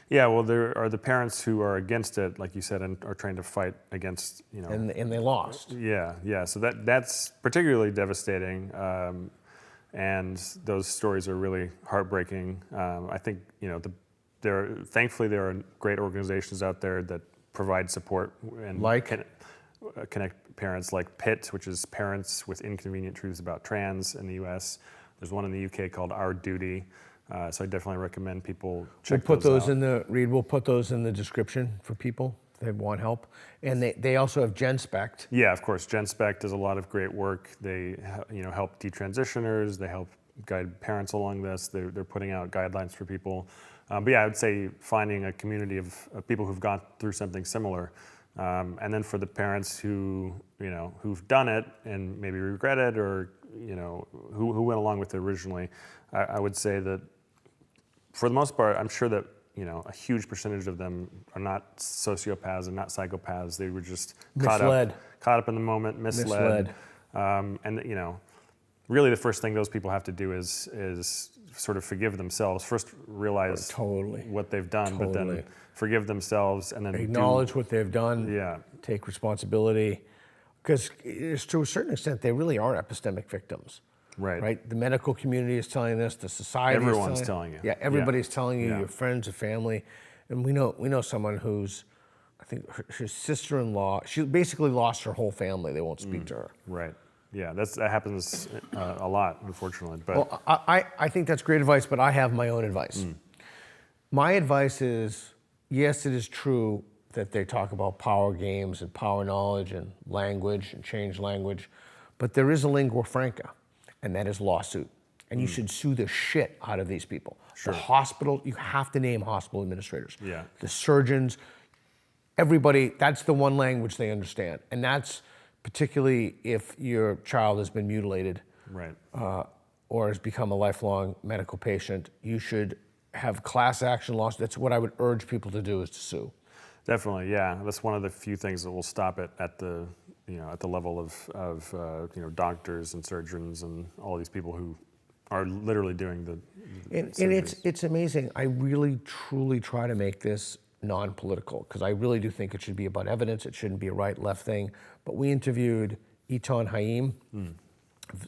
Yeah, well, there are the parents who are against it, like you said, and are trying to fight against, And they lost. Yeah. So that's particularly devastating, and those stories are really heartbreaking. I think thankfully there are great organizations out there that provide support and connect parents, like PIT, which is Parents with Inconvenient Truths About Trans in the U.S. There's one in the U.K. called Our Duty. So I definitely recommend people check We'll put those out. We'll put those in the description for people if they want help. And they also have GenSpect. Yeah, of course. GenSpect does a lot of great work. They help detransitioners. They help guide parents along this. They're putting out guidelines for people. But yeah, I would say finding a community of people who've gone through something similar. And then for the parents who've done it and maybe regret it, or who went along with it originally, I would say that for the most part, I'm sure that a huge percentage of them are not sociopaths and not psychopaths. They were just caught up in the moment, misled. And really the first thing those people have to do is sort of forgive themselves. First realize what they've done, but then forgive themselves, and then acknowledge what they've done. Yeah. Take responsibility, because to a certain extent they really are epistemic victims. Right. The medical community is telling this. The society. Everyone's telling you. Yeah. Everybody's telling you. Your friends, your family, and we know someone who's, I think her sister-in-law. She basically lost her whole family. They won't speak to her. Right. Yeah. That happens a lot, unfortunately. But well, I think that's great advice, but I have my own advice. My advice is, yes, it is true that they talk about power games and power knowledge and language and change language, but there is a lingua franca. And that is lawsuit. And you should sue the shit out of these people. Sure. The hospital, you have to name hospital administrators. Yeah. The surgeons, everybody, that's the one language they understand. And that's particularly if your child has been mutilated, right, or has become a lifelong medical patient. You should have class action lawsuits. That's what I would urge people to do, is to sue. Definitely, yeah. That's one of the few things that will stop it at the level of doctors and surgeons and all these people who are literally doing the and it's amazing. I really truly try to make this non-political, because I really do think it should be about evidence. It shouldn't be a right-left thing. But we interviewed Eitan Haim.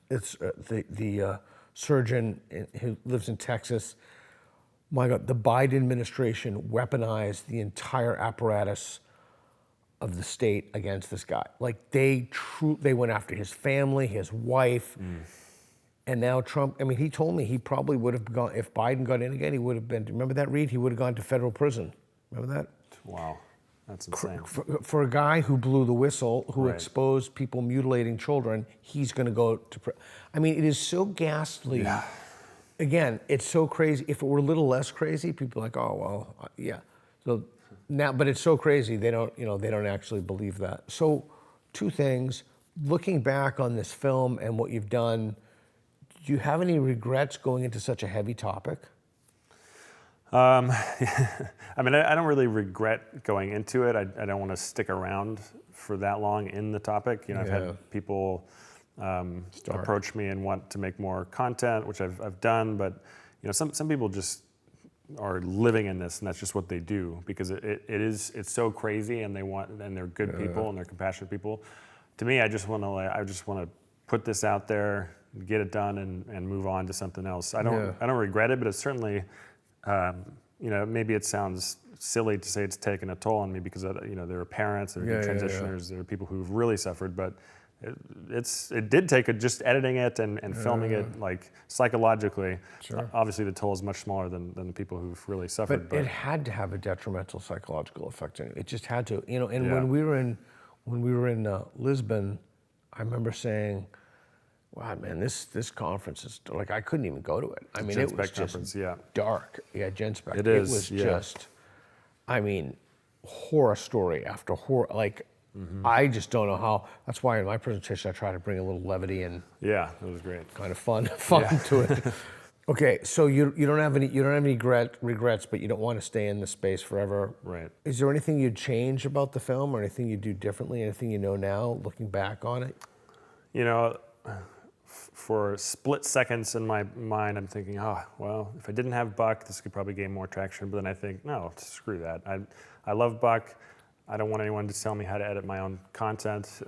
It's the surgeon who lives in Texas. My God, the Biden administration weaponized the entire apparatus of the state against this guy. Like they went after his family, his wife, and now Trump. I mean, he told me he probably would have gone, if Biden got in again, he would have been. Remember that, Reed? He would have gone to federal prison. Remember that? Wow, that's insane. For a guy who blew the whistle, who Right. exposed people mutilating children, he's going to go to prison. I mean, it is so ghastly. Yeah. Again, it's so crazy. If it were a little less crazy, people are like, oh well, yeah. So now, but it's so crazy they don't actually believe that. So, two things. Looking back on this film and what you've done, do you have any regrets going into such a heavy topic? I mean, I don't really regret going into it. I don't want to stick around for that long in the topic. I've had people approach me and want to make more content, which I've done, but some people just are living in this, and that's just what they do, because it's so crazy, and they're good people and they're compassionate people. To me, I just want to put this out there, get it done, and move on to something else. I don't regret it, but it's certainly maybe it sounds silly to say it's taken a toll on me, because there are parents, there are transitioners, there are people who've really suffered, but it did take just editing it and filming it, like psychologically. Sure. Obviously, the toll is much smaller than the people who've really suffered. But it had to have a detrimental psychological effect. It just had to, And when we were in Lisbon, I remember saying, "Wow, man, this conference is like I couldn't even go to it. I mean, it was just dark. Yeah, GenSpect. It is. It was just, I mean, horror story after horror. Like, I just don't know how. That's why in my presentation I try to bring a little levity and yeah, it was great. kind of fun to it. Okay, so you don't have any regrets, but you don't want to stay in the space forever. Right. Is there anything you'd change about the film, or anything you'd do differently? Anything you know now, looking back on it? You know, for split seconds in my mind, I'm thinking, oh, well, if I didn't have Buck, this could probably gain more traction. But then I think, no, screw that. I love Buck. I don't want anyone to tell me how to edit my own content.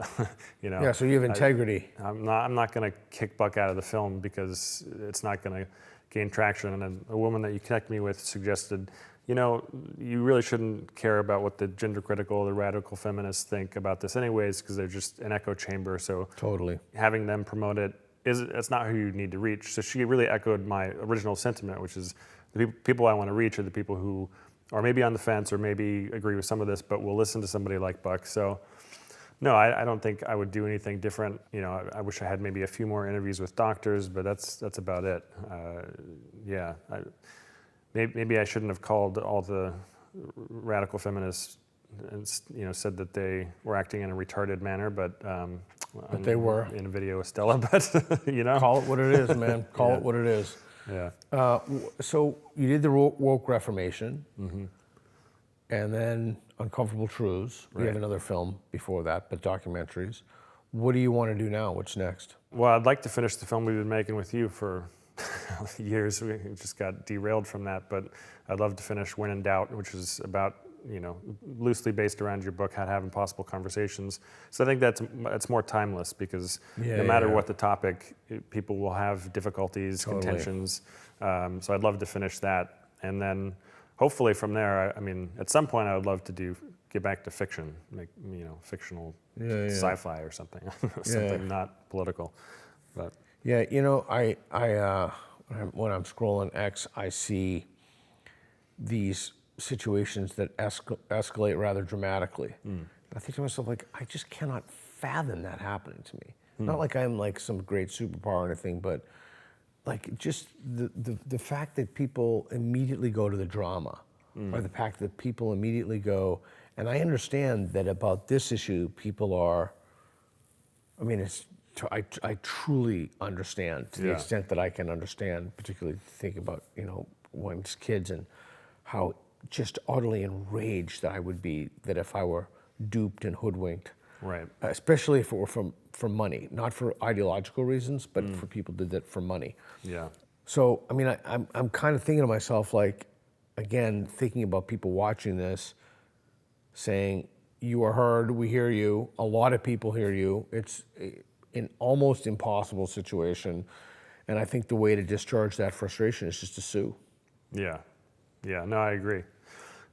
You know. Yeah. So you have integrity. I'm not going to kick Buck out of the film because it's not going to gain traction. And then a woman that you connect me with suggested, you know, you really shouldn't care about what the gender critical, the radical feminists think about this anyways, because they're just an echo chamber. So Totally. having them promote it, it's not who you need to reach. So she really echoed my original sentiment, which is the people I want to reach are the people who are maybe on the fence or maybe agree with some of this, but will listen to somebody like Buck. So no, I don't think I would do anything different. You know, I wish I had maybe a few more interviews with doctors, but that's about it. Yeah, maybe I shouldn't have called all the radical feminists and, you know, said that they were acting in a retarded manner, but they were in a video with Stella. But you know, call it what it is, man. Call it what it is. Yeah. So you did the woke Reformation, and then Uncomfortable Truths. You have another film before that, but documentaries. What do you want to do now? What's next? Well, I'd like to finish the film we've been making with you for years. We just got derailed from that, but I'd love to finish When in Doubt, which is about, you know, loosely based around your book, How to Have Impossible Conversations. So I think that's more timeless because no matter what the topic, people will have difficulties, contentions. So I'd love to finish that. And then hopefully from there, I mean, at some point I would love to get back to fiction, make, you know, fictional sci-fi or something, something not political. But yeah, you know, I when I'm scrolling X, I see these situations that escalate rather dramatically. I think to myself, like, I just cannot fathom that happening to me. Not like I'm like some great superpower or anything, but like just the fact that people immediately go to the drama, or the fact that people immediately go, and I understand that about this issue, people are, I mean, I truly understand to the extent that I can understand, particularly think about, you know, women's kids and how just utterly enraged that I would be that if I were duped and hoodwinked, right, especially if it were for money, not for ideological reasons, but for people who did that for money. Yeah. So I mean, I'm kind of thinking to myself, like, again, thinking about people watching this, saying, "You are heard. We hear you. A lot of people hear you." It's an almost impossible situation, and I think the way to discharge that frustration is just to sue. Yeah. Yeah. No, I agree.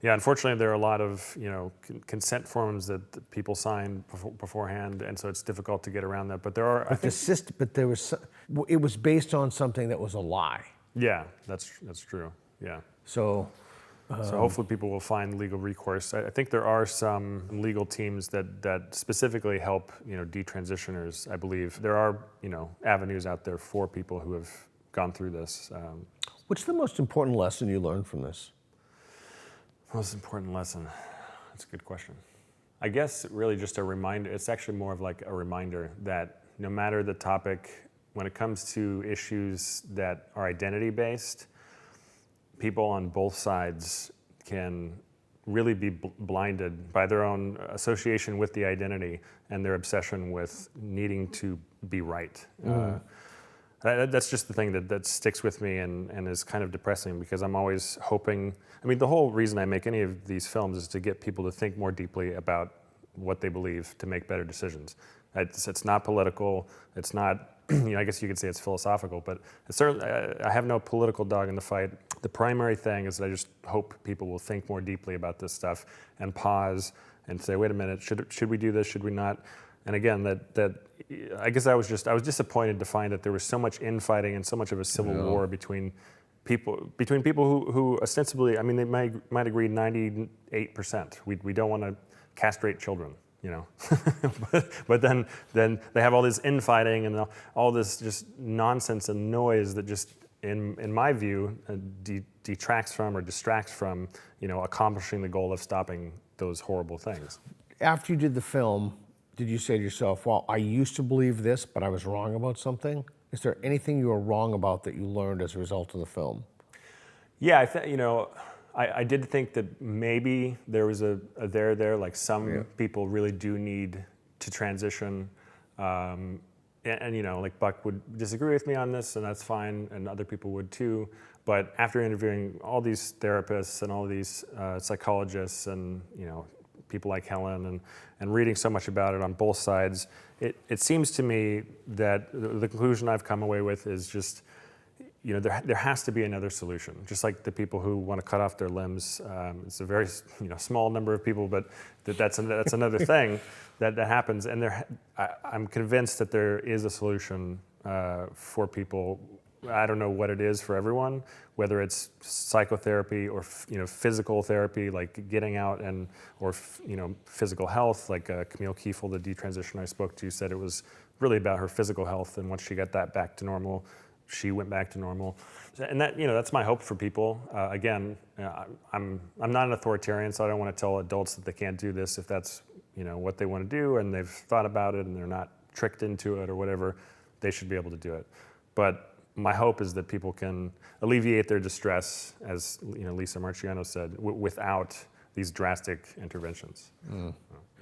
Yeah, unfortunately, there are a lot of, you know, consent forms that people sign beforehand, and so it's difficult to get around that. But there are, it was based on something that was a lie. Yeah, that's true. Yeah. So hopefully people will find legal recourse. I think there are some legal teams that specifically help, you know, detransitioners. I believe there are, you know, avenues out there for people who have gone through this. What's the most important lesson you learned from this? Most important lesson? That's a good question. I guess really just a reminder, it's actually more of like a reminder that no matter the topic, when it comes to issues that are identity-based, people on both sides can really be blinded by their own association with the identity and their obsession with needing to be right. That's just the thing that sticks with me and is kind of depressing because I'm always hoping, I mean, the whole reason I make any of these films is to get people to think more deeply about what they believe to make better decisions. It's not political, it's not, you know, I guess you could say it's philosophical, but it's certainly, I have no political dog in the fight. The primary thing is that I just hope people will think more deeply about this stuff and pause and say, wait a minute, should we do this, should we not? And again, that I guess I was disappointed to find that there was so much infighting and so much of a civil war between people who ostensibly, I mean, they might agree 98%. We don't want to castrate children, you know, but then they have all this infighting and all this just nonsense and noise that just, in my view, detracts from or distracts from, you know, accomplishing the goal of stopping those horrible things. After you did the film, did you say to yourself, well, I used to believe this, but I was wrong about something? Is there anything you were wrong about that you learned as a result of the film? Yeah, I did think that maybe there was a there, like some people really do need to transition. And like Buck would disagree with me on this, and that's fine, and other people would too. But after interviewing all these therapists and all these psychologists and people like Helen and reading so much about it on both sides, it seems to me that the conclusion I've come away with is just, there has to be another solution. Just like the people who want to cut off their limbs, it's a very small number of people, but that's another thing that happens. And I'm convinced that there is a solution for people. I don't know what it is for everyone, whether it's psychotherapy or physical therapy, like getting out or physical health. Like Camille Kiefel, the detransition I spoke to, said it was really about her physical health, and once she got that back to normal, she went back to normal. And that that's my hope for people. Again, I'm not an authoritarian, so I don't want to tell adults that they can't do this if that's what they want to do and they've thought about it and they're not tricked into it or whatever. They should be able to do it. But my hope is that people can alleviate their distress, as Lisa Marciano said, without these drastic interventions.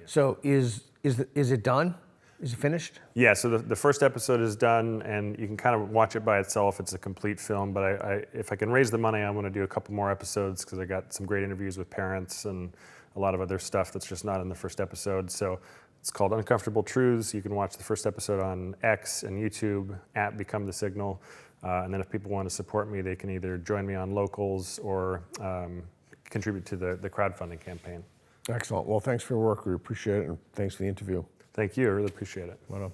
So is it done? Is it finished? Yeah, so the first episode is done, and you can kind of watch it by itself. It's a complete film, but if I can raise the money, I want to do a couple more episodes because I got some great interviews with parents and a lot of other stuff that's just not in the first episode. So it's called Uncomfortable Truths. You can watch the first episode on X and YouTube at Become the Signal. And then if people want to support me, they can either join me on Locals or contribute to the crowdfunding campaign. Excellent. Well, thanks for your work. We appreciate it, and thanks for the interview. Thank you. I really appreciate it. Right on.